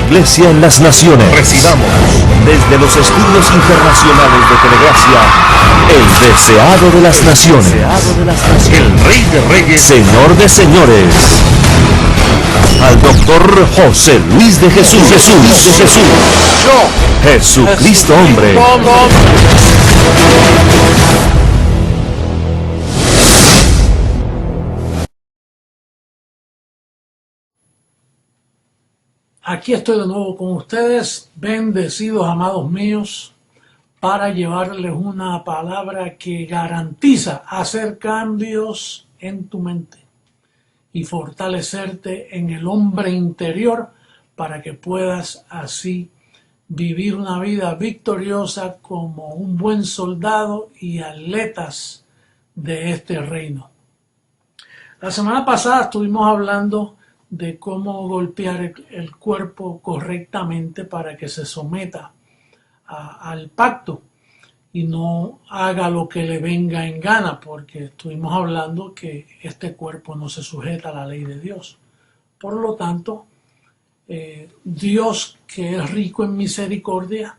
Iglesia en las Naciones. Recibamos desde los estudios internacionales de Telegracia, el deseado de las naciones, el Rey de Reyes, Señor de Señores, al Doctor José Luis de Jesús, yo, Jesucristo hombre. Aquí estoy de nuevo con ustedes, bendecidos amados míos, para llevarles una palabra que garantiza hacer cambios en tu mente y fortalecerte en el hombre interior para que puedas así vivir una vida victoriosa como un buen soldado y atletas de este reino. La semana pasada estuvimos hablando de cómo golpear el cuerpo correctamente para que se someta al pacto y no haga lo que le venga en gana, porque estuvimos hablando que este cuerpo no se sujeta a la ley de Dios. Por lo tanto, Dios, que es rico en misericordia,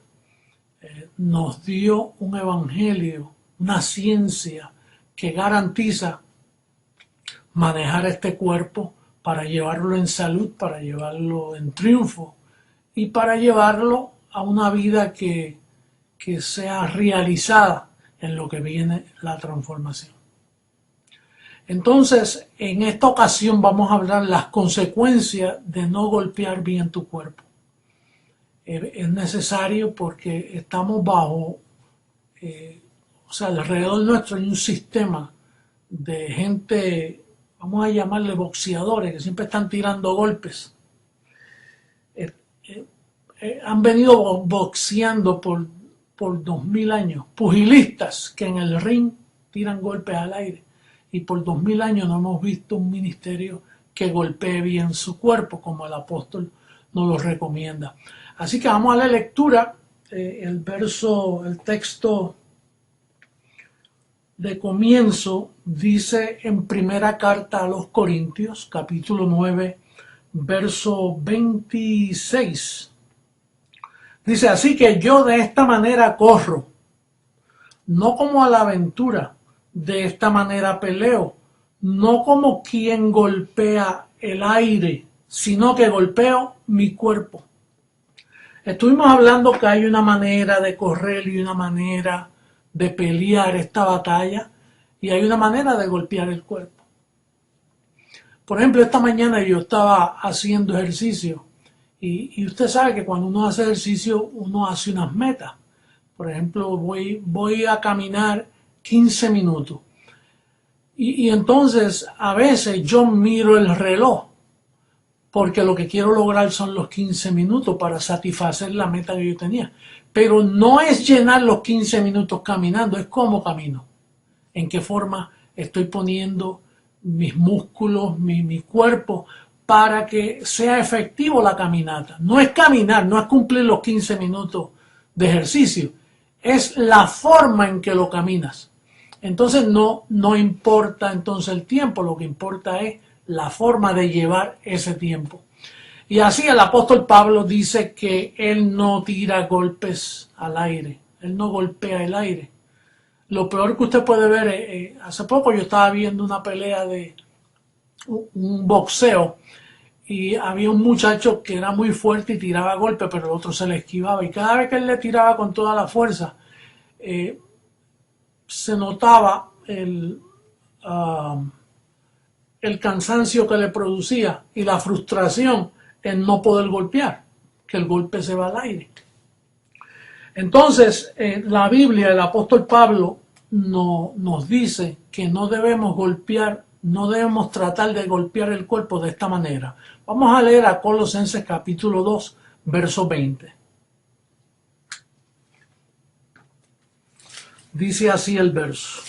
nos dio un evangelio, una ciencia que garantiza manejar este cuerpo para llevarlo en salud, para llevarlo en triunfo y para llevarlo a una vida que sea realizada en lo que viene la transformación. Entonces, en esta ocasión vamos a hablar las consecuencias de no golpear bien tu cuerpo. Es necesario porque estamos bajo, alrededor nuestro hay un sistema de gente, vamos a llamarle boxeadores, que siempre están tirando golpes. Han venido boxeando por 2000 años, pugilistas que en el ring tiran golpes al aire, y por 2000 años no hemos visto un ministerio que golpee bien su cuerpo como el apóstol nos lo recomienda. Así que vamos a la lectura, el texto de comienzo dice en primera carta a los Corintios, capítulo 9, verso 26. Dice, así que yo de esta manera corro, no como a la aventura, de esta manera peleo, no como quien golpea el aire, sino que golpeo mi cuerpo. Estuvimos hablando que hay una manera de correr y una manera de pelear esta batalla, y hay una manera de golpear el cuerpo. Por ejemplo, esta mañana yo estaba haciendo ejercicio, y usted sabe que cuando uno hace ejercicio, uno hace unas metas. Por ejemplo, voy a caminar 15 minutos. Y entonces, a veces yo miro el reloj, porque lo que quiero lograr son los 15 minutos para satisfacer la meta que yo tenía. Pero no es llenar los 15 minutos caminando, es cómo camino. En qué forma estoy poniendo mis músculos, mi cuerpo, para que sea efectivo la caminata. No es caminar, no es cumplir los 15 minutos de ejercicio, es la forma en que lo caminas. Entonces no importa entonces el tiempo, lo que importa es la forma de llevar ese tiempo. Y así el apóstol Pablo dice que él no tira golpes al aire, él no golpea el aire. Lo peor que usted puede ver, hace poco yo estaba viendo una pelea de un boxeo, y había un muchacho que era muy fuerte y tiraba golpes, pero el otro se le esquivaba, y cada vez que él le tiraba con toda la fuerza, se notaba el cansancio que le producía y la frustración en no poder golpear, que el golpe se va al aire. Entonces, la Biblia, el apóstol Pablo nos dice que no debemos golpear, no debemos tratar de golpear el cuerpo de esta manera. Vamos a leer a Colosenses capítulo 2, verso 20. Dice así el verso.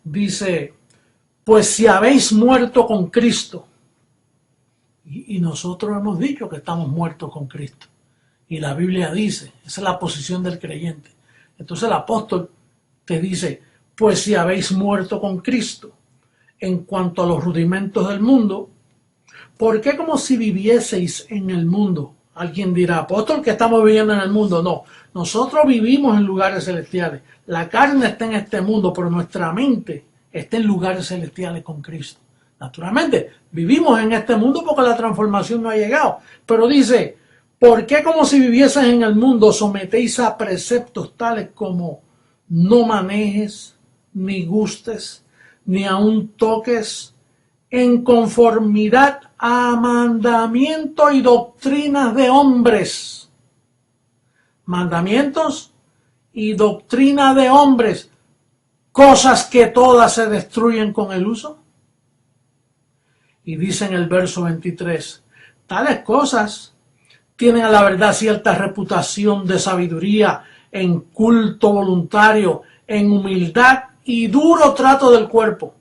Dice, pues si habéis muerto con Cristo, y nosotros hemos dicho que estamos muertos con Cristo, y la Biblia dice, esa es la posición del creyente. Entonces el apóstol te dice, pues si habéis muerto con Cristo en cuanto a los rudimentos del mundo, ¿por qué como si vivieseis en el mundo? Alguien dirá, apóstol, que estamos viviendo en el mundo. No, nosotros vivimos en lugares celestiales. La carne está en este mundo, pero nuestra mente está en lugares celestiales con Cristo. Naturalmente, vivimos en este mundo porque la transformación no ha llegado. Pero dice, ¿por qué como si vivieses en el mundo sometéis a preceptos tales como no manejes, ni gustes, ni aun toques, en conformidad a mandamientos y doctrinas de hombres? Mandamientos y doctrina de hombres, cosas que todas se destruyen con el uso. Y dice en el verso 23, tales cosas tienen a la verdad cierta reputación de sabiduría, en culto voluntario, en humildad y duro trato del cuerpo.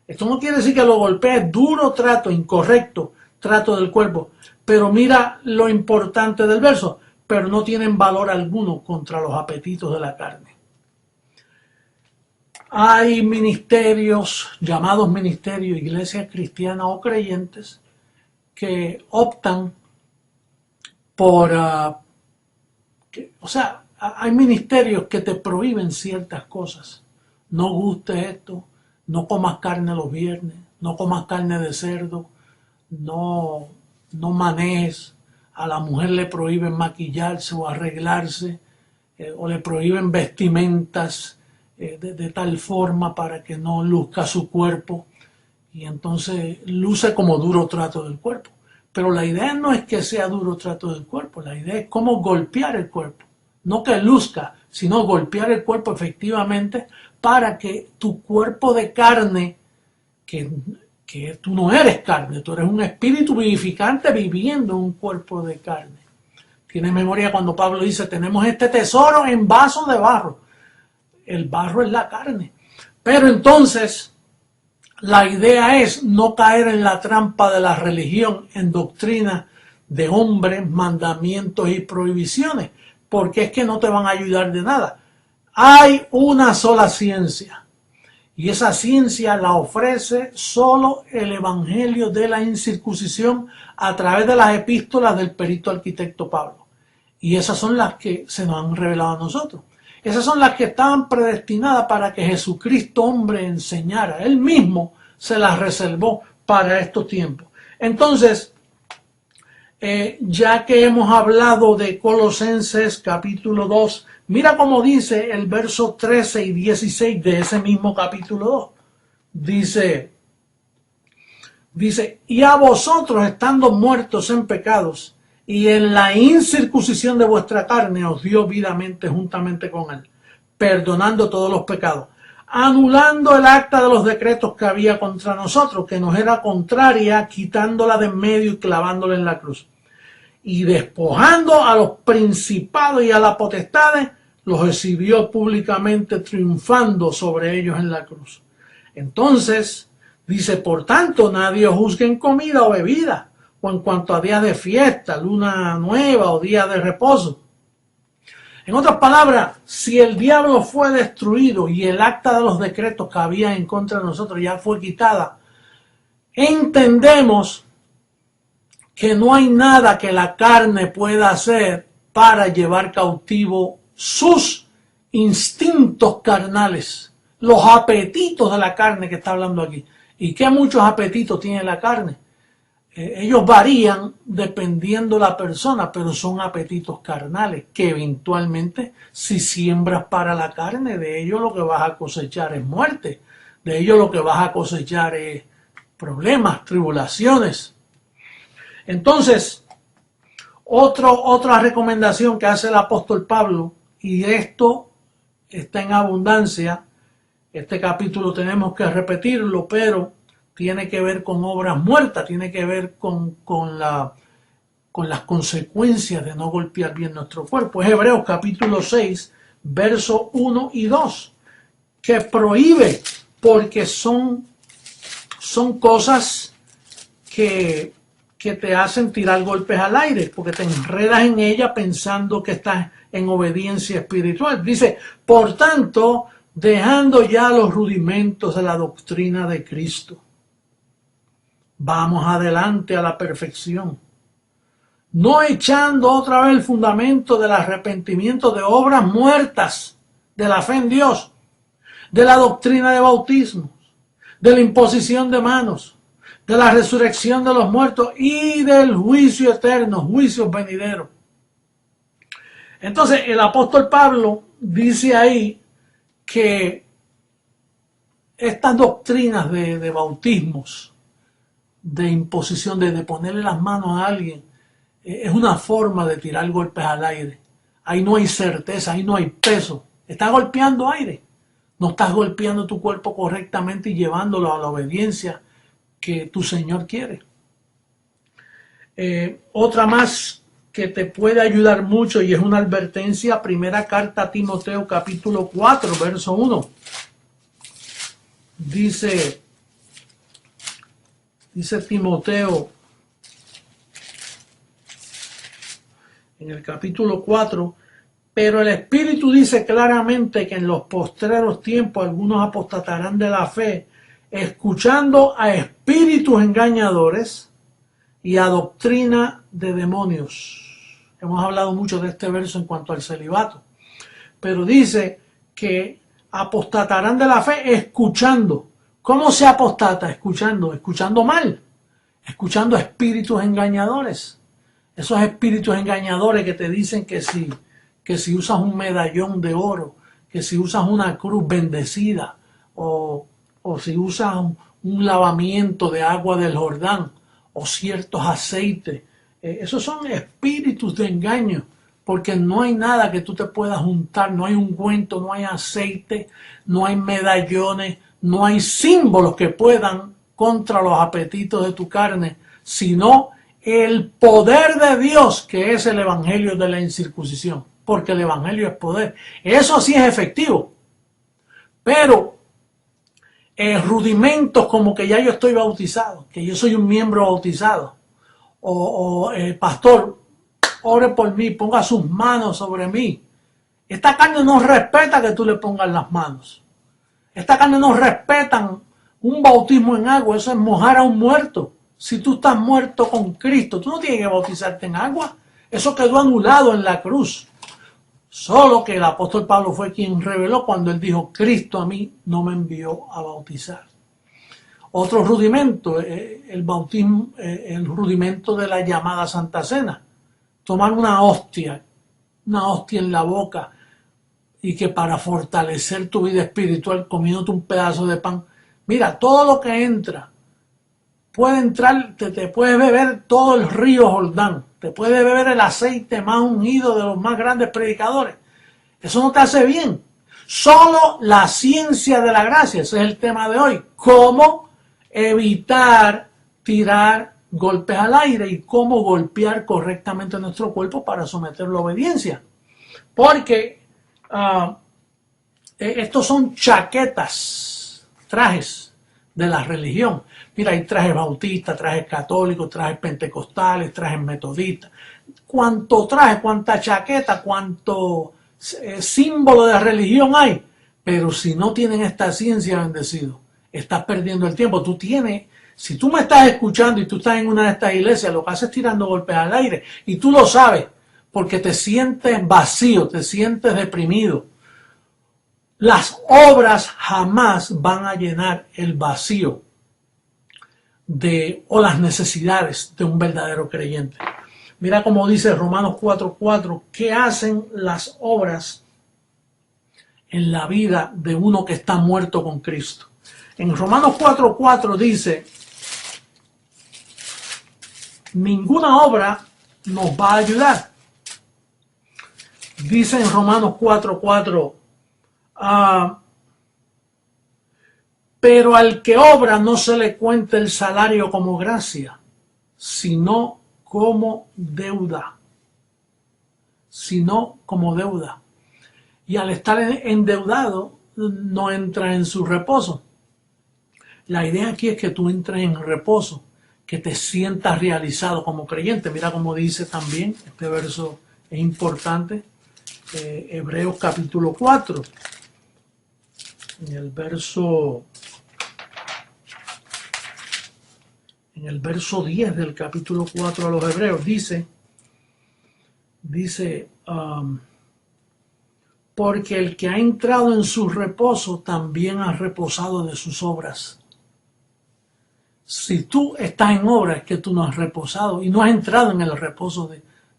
Esto no quiere decir que lo golpee, duro trato, incorrecto trato del cuerpo. Pero mira lo importante del verso, pero no tienen valor alguno contra los apetitos de la carne. Hay ministerios, llamados ministerios, iglesias cristianas o creyentes, que optan por, hay ministerios que te prohíben ciertas cosas. No gustes esto, no comas carne los viernes, no comas carne de cerdo, no manejes. A la mujer le prohíben maquillarse o arreglarse, o le prohíben vestimentas de tal forma para que no luzca su cuerpo, y entonces luce como duro trato del cuerpo. Pero la idea no es que sea duro trato del cuerpo, la idea es cómo golpear el cuerpo. No que luzca, sino golpear el cuerpo efectivamente para que tu cuerpo de carne, que tú no eres carne, tú eres un espíritu vivificante viviendo en un cuerpo de carne. Tienes memoria cuando Pablo dice, tenemos este tesoro en vasos de barro. El barro es la carne. Pero entonces, la idea es no caer en la trampa de la religión, en doctrina de hombres, mandamientos y prohibiciones, porque es que no te van a ayudar de nada. Hay una sola ciencia, y esa ciencia la ofrece solo el evangelio de la incircuncisión a través de las epístolas del perito arquitecto Pablo. Y esas son las que se nos han revelado a nosotros. Esas son las que estaban predestinadas para que Jesucristo, hombre, enseñara. Él mismo se las reservó para estos tiempos. Entonces, ya que hemos hablado de Colosenses capítulo 2, mira cómo dice el verso 13 y 16 de ese mismo capítulo 2. Dice, y a vosotros estando muertos en pecados, y en la incircuncisión de vuestra carne os dio vidamente juntamente con él, perdonando todos los pecados, anulando el acta de los decretos que había contra nosotros, que nos era contraria, quitándola de en medio y clavándola en la cruz. Y despojando a los principados y a las potestades, los exhibió públicamente, triunfando sobre ellos en la cruz. Entonces, dice, por tanto, nadie os juzgue en comida o bebida, o en cuanto a días de fiesta, luna nueva o día de reposo. En otras palabras, si el diablo fue destruido y el acta de los decretos que había en contra de nosotros ya fue quitada, entendemos que no hay nada que la carne pueda hacer para llevar cautivo sus instintos carnales, los apetitos de la carne que está hablando aquí. ¿Y qué muchos apetitos tiene la carne? Ellos varían dependiendo la persona, pero son apetitos carnales que eventualmente, si siembras para la carne, de ellos lo que vas a cosechar es muerte, de ellos lo que vas a cosechar es problemas, tribulaciones. Entonces, otra recomendación que hace el apóstol Pablo, y esto está en abundancia, este capítulo tenemos que repetirlo, pero tiene que ver con obras muertas, tiene que ver con las consecuencias de no golpear bien nuestro cuerpo. Es Hebreos capítulo 6, versos 1 y 2, que prohíbe, porque son cosas que te hacen tirar golpes al aire, porque te enredas en ella pensando que estás en obediencia espiritual. Dice, por tanto, dejando ya los rudimentos de la doctrina de Cristo, Vamos adelante a la perfección. No echando otra vez el fundamento del arrepentimiento de obras muertas, de la fe en Dios, de la doctrina de bautismos, de la imposición de manos, de la resurrección de los muertos y del juicio eterno, juicios venideros. Entonces el apóstol Pablo dice ahí que estas doctrinas de bautismos, de imposición, de ponerle las manos a alguien, es una forma de tirar golpes al aire. Ahí no hay certeza, ahí no hay peso. Estás golpeando aire. No estás golpeando tu cuerpo correctamente y llevándolo a la obediencia que tu Señor quiere. Otra más que te puede ayudar mucho y es una advertencia, primera carta a Timoteo capítulo 4, verso 1. Dice Timoteo en el capítulo 4, pero el Espíritu dice claramente que en los postreros tiempos algunos apostatarán de la fe, escuchando a espíritus engañadores y a doctrina de demonios. Hemos hablado mucho de este verso en cuanto al celibato, pero dice que apostatarán de la fe escuchando. ¿Cómo se apostata? Escuchando mal, escuchando espíritus engañadores. Esos espíritus engañadores que te dicen que si usas un medallón de oro, que si usas una cruz bendecida, o si usas un lavamiento de agua del Jordán, o ciertos aceites, esos son espíritus de engaño, porque no hay nada que tú te puedas juntar, no hay ungüento, no hay aceite, no hay medallones, no hay símbolos que puedan contra los apetitos de tu carne, sino el poder de Dios, que es el evangelio de la incircuncisión, porque el evangelio es poder. Eso sí es efectivo, pero rudimentos como que ya yo estoy bautizado, que yo soy un miembro bautizado, pastor, ore por mí, ponga sus manos sobre mí. Esta carne no respeta que tú le pongas las manos. Esta carne no respeta un bautismo en agua, eso es mojar a un muerto. Si tú estás muerto con Cristo, tú no tienes que bautizarte en agua. Eso quedó anulado en la cruz. Solo que el apóstol Pablo fue quien reveló cuando él dijo, Cristo a mí no me envió a bautizar. Otro rudimento, el bautismo, el rudimento de la llamada Santa Cena. Tomar una hostia en la boca, y que para fortalecer tu vida espiritual, comiéndote un pedazo de pan. Mira, todo lo que entra, puede entrar, te puedes beber todo el río Jordán, te puedes beber el aceite más ungido de los más grandes predicadores. Eso no te hace bien. Solo la ciencia de la gracia, ese es el tema de hoy. Cómo evitar tirar golpes al aire y cómo golpear correctamente nuestro cuerpo para someterlo a obediencia. Porque estos son chaquetas, trajes de la religión. Mira, hay trajes bautistas, trajes católicos, trajes pentecostales, trajes metodistas. Cuánto traje, cuánta chaqueta, cuánto símbolo de religión hay. Pero si no tienen esta ciencia, bendecido, estás perdiendo el tiempo. Si tú me estás escuchando y tú estás en una de estas iglesias, lo que haces es tirando golpes al aire. Y tú lo sabes, porque te sientes vacío, te sientes deprimido. Las obras jamás van a llenar el vacío o las necesidades de un verdadero creyente. Mira cómo dice Romanos 4:4, ¿qué hacen las obras en la vida de uno que está muerto con Cristo? En Romanos 4:4 dice, ninguna obra nos va a ayudar. Dice en Romanos 4:4, pero al que obra no se le cuenta el salario como gracia, sino como deuda. Y al estar endeudado, no entra en su reposo. La idea aquí es que tú entres en reposo, que te sientas realizado como creyente. Mira cómo dice también, este verso es importante, Hebreos capítulo 4, en el verso en el verso 10 del capítulo 4 a los Hebreos, dice, porque el que ha entrado en su reposo también ha reposado de sus obras. Si tú estás en obras, es que tú no has reposado y no has entrado en el reposo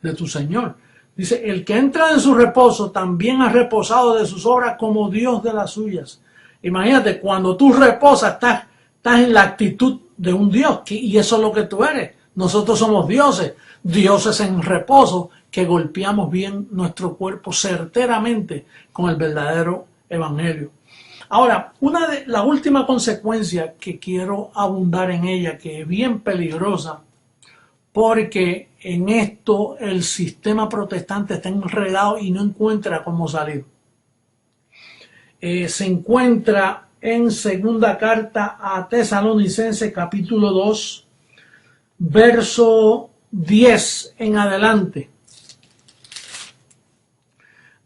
de tu Señor. Dice, el que ha entrado en su reposo también ha reposado de sus obras como Dios de las suyas. Imagínate, cuando tú reposas, estás en la actitud de un Dios, y eso es lo que tú eres. Nosotros somos dioses, dioses en reposo, que golpeamos bien nuestro cuerpo certeramente con el verdadero evangelio. Ahora, la última consecuencia que quiero abundar en ella, que es bien peligrosa, porque en esto el sistema protestante está enredado y no encuentra cómo salir. Se encuentra en segunda carta a Tesalonicenses capítulo 2, verso 10 en adelante.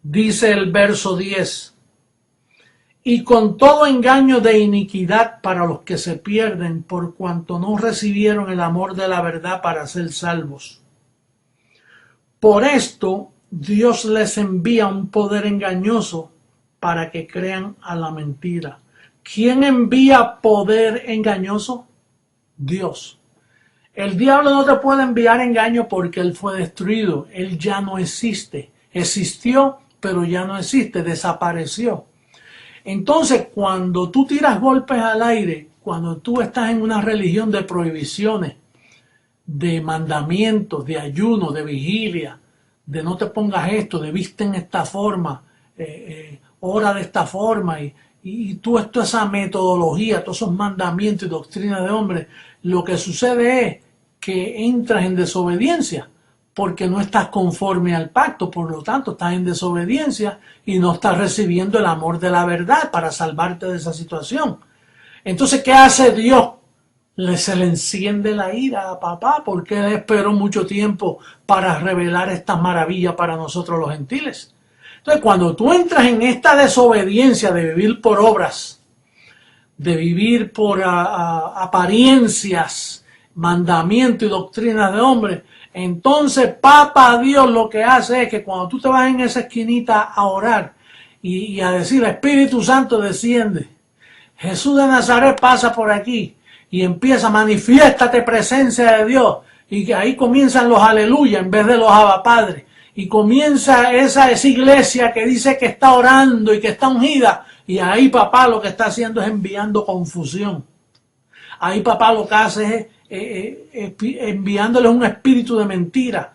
Dice el verso 10, y con todo engaño de iniquidad para los que se pierden, por cuanto no recibieron el amor de la verdad para ser salvos. Por esto Dios les envía un poder engañoso para que crean a la mentira. ¿Quién envía poder engañoso? Dios. El diablo no te puede enviar engaño porque él fue destruido. Él ya no existe. Existió, pero ya no existe. Desapareció. Entonces, cuando tú tiras golpes al aire, cuando tú estás en una religión de prohibiciones, de mandamientos, de ayuno, de vigilia, de no te pongas esto, de viste en esta forma, ora de esta forma, y toda esa metodología, todos esos mandamientos y doctrinas de hombres, lo que sucede es que entras en desobediencia, porque no estás conforme al pacto, por lo tanto estás en desobediencia y no estás recibiendo el amor de la verdad para salvarte de esa situación. Entonces, ¿qué hace Dios? Se le enciende la ira a papá, porque él esperó mucho tiempo para revelar estas maravillas para nosotros los gentiles. Entonces, cuando tú entras en esta desobediencia de vivir por obras, de vivir por apariencias, mandamientos y doctrinas de hombres, entonces papá Dios lo que hace es que cuando tú te vas en esa esquinita a orar y a decir, Espíritu Santo desciende, Jesús de Nazaret pasa por aquí, y empieza, manifiéstate presencia de Dios, y que ahí comienzan los aleluya en vez de los Abba Padre, y comienza esa iglesia que dice que está orando y que está ungida, y ahí papá lo que está haciendo es enviando confusión. Ahí papá lo que hace es enviándoles un espíritu de mentira.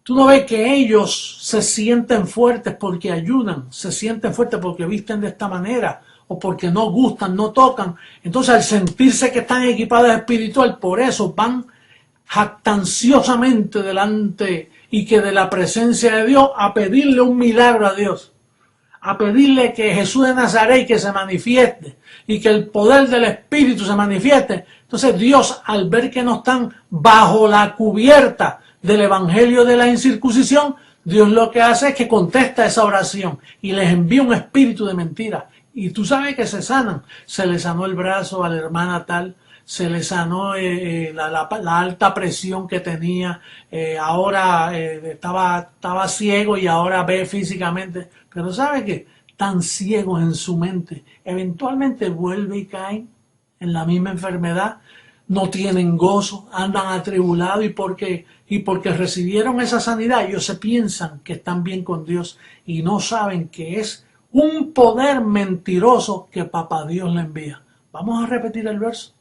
Tú no ves que ellos se sienten fuertes porque ayunan, se sienten fuertes porque visten de esta manera, o porque no gustan, no tocan. Entonces, al sentirse que están equipados espiritual, por eso van jactanciosamente delante y que de la presencia de Dios a pedirle un milagro a Dios, a pedirle que Jesús de Nazaret que se manifieste y que el poder del Espíritu se manifieste. Entonces Dios, al ver que no están bajo la cubierta del evangelio de la incircuncisión, Dios lo que hace es que contesta esa oración y les envía un espíritu de mentira. Y tú sabes que se sanan. Se le sanó el brazo a la hermana tal, se le sanó la alta presión que tenía, ahora estaba ciego y ahora ve físicamente. Pero ¿sabe qué? Tan ciegos en su mente, eventualmente vuelve y caen en la misma enfermedad, no tienen gozo, andan atribulados y porque recibieron esa sanidad, ellos se piensan que están bien con Dios y no saben que es un poder mentiroso que papá Dios le envía. Vamos a repetir el verso.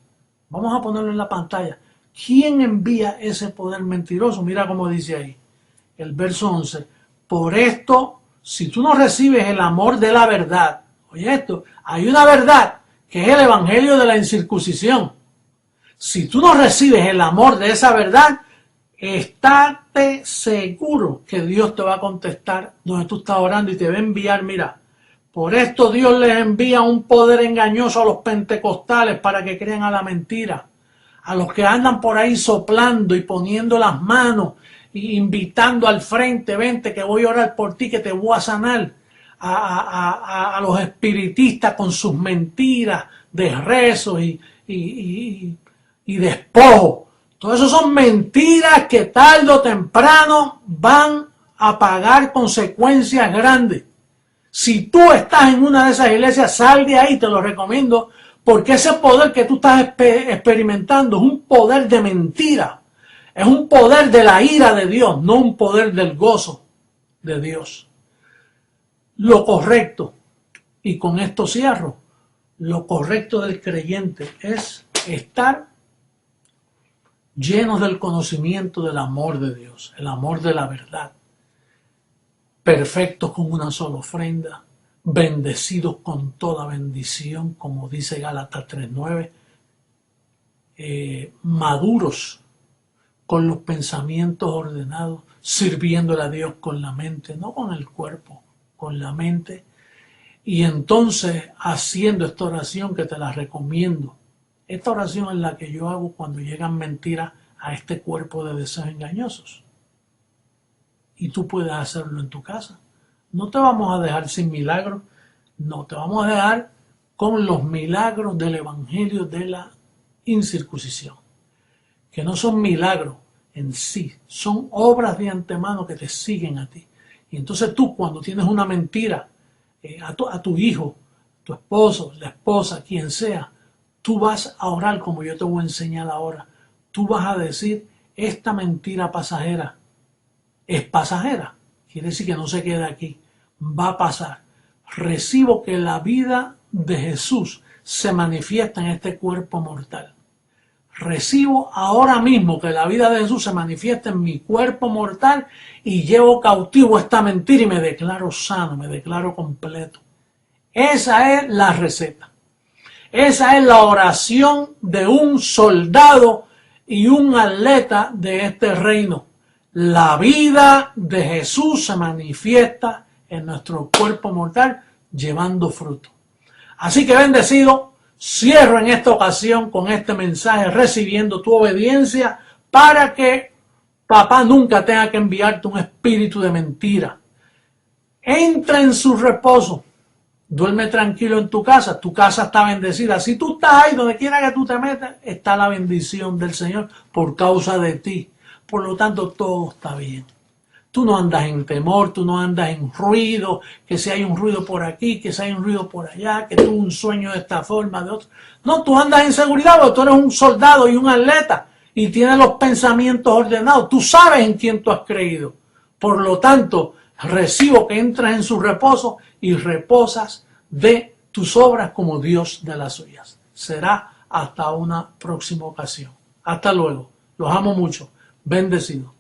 Vamos a ponerlo en la pantalla. ¿Quién envía ese poder mentiroso? Mira cómo dice ahí. El verso 11. Por esto, si tú no recibes el amor de la verdad, oye esto, hay una verdad que es el evangelio de la incircuncisión. Si tú no recibes el amor de esa verdad, estate seguro que Dios te va a contestar donde tú estás orando y te va a enviar, mira, por esto Dios les envía un poder engañoso a los pentecostales para que crean a la mentira, a los que andan por ahí soplando y poniendo las manos e invitando al frente, vente que voy a orar por ti, que te voy a sanar, a los espiritistas con sus mentiras de rezos y y despojo. Todo eso son mentiras que tarde o temprano van a pagar consecuencias grandes. Si tú estás en una de esas iglesias, sal de ahí, te lo recomiendo, porque ese poder que tú estás experimentando es un poder de mentira. Es un poder de la ira de Dios, no un poder del gozo de Dios. Lo correcto, y con esto cierro, lo correcto del creyente es estar llenos del conocimiento del amor de Dios, el amor de la verdad, perfectos con una sola ofrenda, bendecidos con toda bendición, como dice Gálatas 3:9, maduros con los pensamientos ordenados, sirviéndole a Dios con la mente, no con el cuerpo, con la mente. Y entonces haciendo esta oración que te la recomiendo. Esta oración es la que yo hago cuando llegan mentiras a este cuerpo de deseos engañosos. Y tú puedes hacerlo en tu casa. No te vamos a dejar sin milagros, no, te vamos a dejar con los milagros del evangelio de la incircuncisión. Que no son milagros en sí, son obras de antemano que te siguen a ti. Y entonces tú, cuando tienes una mentira a tu hijo, tu esposo, la esposa, quien sea, tú vas a orar como yo te voy a enseñar ahora. Tú vas a decir, esta mentira pasajera es pasajera. Quiere decir que no se queda aquí. Va a pasar. Recibo que la vida de Jesús se manifiesta en este cuerpo mortal. Recibo ahora mismo que la vida de Jesús se manifiesta en mi cuerpo mortal y llevo cautivo esta mentira y me declaro sano, me declaro completo. Esa es la receta. Esa es la oración de un soldado y un atleta de este reino. La vida de Jesús se manifiesta en nuestro cuerpo mortal llevando fruto. Así que bendecido, cierro en esta ocasión con este mensaje recibiendo tu obediencia para que papá nunca tenga que enviarte un espíritu de mentira. Entra en su reposo. Duerme tranquilo en tu casa está bendecida. Si tú estás ahí, donde quiera que tú te metas, está la bendición del Señor por causa de ti. Por lo tanto, todo está bien. Tú no andas en temor, tú no andas en ruido, que si hay un ruido por aquí, que si hay un ruido por allá, que tuve un sueño de esta forma, de otra. No, tú andas en seguridad porque tú eres un soldado y un atleta y tienes los pensamientos ordenados. Tú sabes en quién tú has creído. Por lo tanto, recibo que entras en su reposo y reposas de tus obras como Dios de las suyas. Será hasta una próxima ocasión. Hasta luego. Los amo mucho. Bendecido.